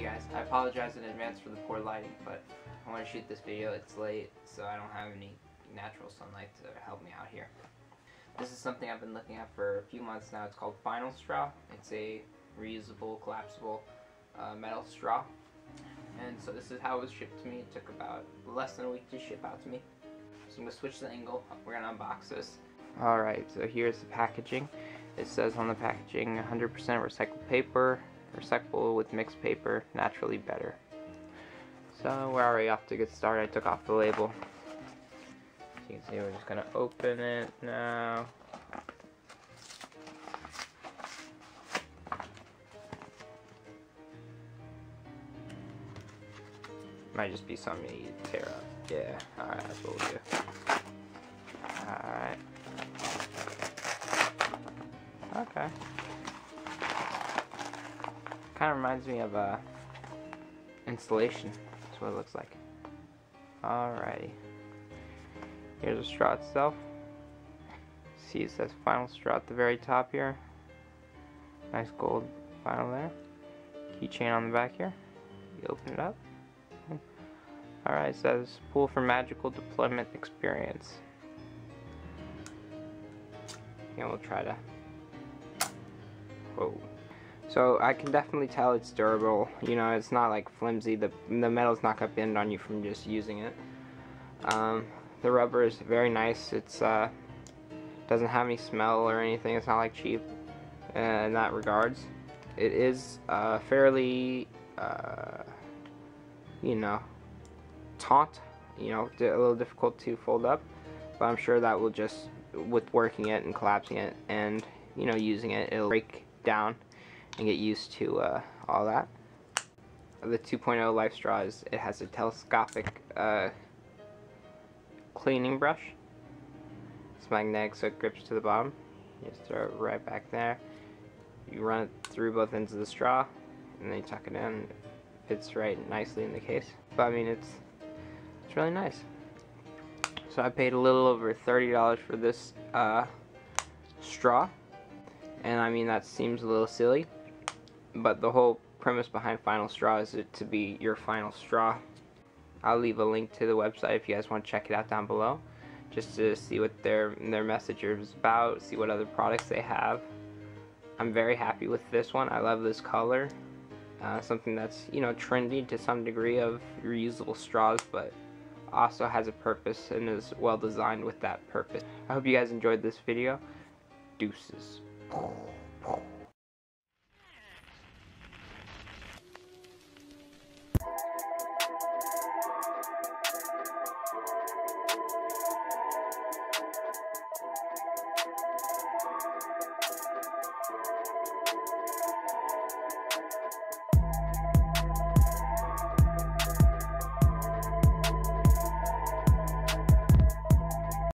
guys, I apologize in advance for the poor lighting, but I want to shoot this video. It's late, so I don't have any natural sunlight to help me out here. This is something I've been looking at for a few months now. It's called FinalStraw. It's a reusable, collapsible metal straw. And so this is how it was shipped to me. It took about less than a week to ship out to me. So I'm going to switch the angle. We're going to unbox this. Alright, so here's the packaging. It says on the packaging 100% recycled paper, recyclable with mixed paper, naturally better. So we're already off to get started. I took off the label. As you can see, we're just going to open it now. Might just be something you tear up. Yeah, alright, that's what we'll do. Alright. Okay. Kind of reminds me of installation. That's what it looks like. Alrighty. Here's the straw itself. See, it says FinalStraw at the very top here. Nice gold final there. Keychain on the back here. You open it up. Alright, it says pool for magical deployment experience. Yeah, we'll try to. Whoa. So I can definitely tell it's durable. You know, it's not like flimsy. The metal's not gonna bend on you from just using it. The rubber is very nice. It's doesn't have any smell or anything. It's not like cheap in that regards. It is fairly you know, taut. You know, a little difficult to fold up, but I'm sure that will just, with working it and collapsing it and, you know, using it, it'll break down and get used to all that. The 2.0 Life Straw it has a telescopic cleaning brush. It's magnetic, so it grips to the bottom. You just throw it right back there. You run it through both ends of the straw, and then you tuck it in. It fits right nicely in the case. But I mean, it's really nice. So I paid a little over $30 for this straw, and I mean, that seems a little silly, but the whole premise behind FinalStraw is it to be your final straw. I'll leave a link to the website if you guys want to check it out down below, just to see what their message is about, see what other products they have. I'm very happy with this one. I love this color. Something that's, you know, trendy to some degree of reusable straws, but also has a purpose and is well designed with that purpose. I hope you guys enjoyed this video. Deuces.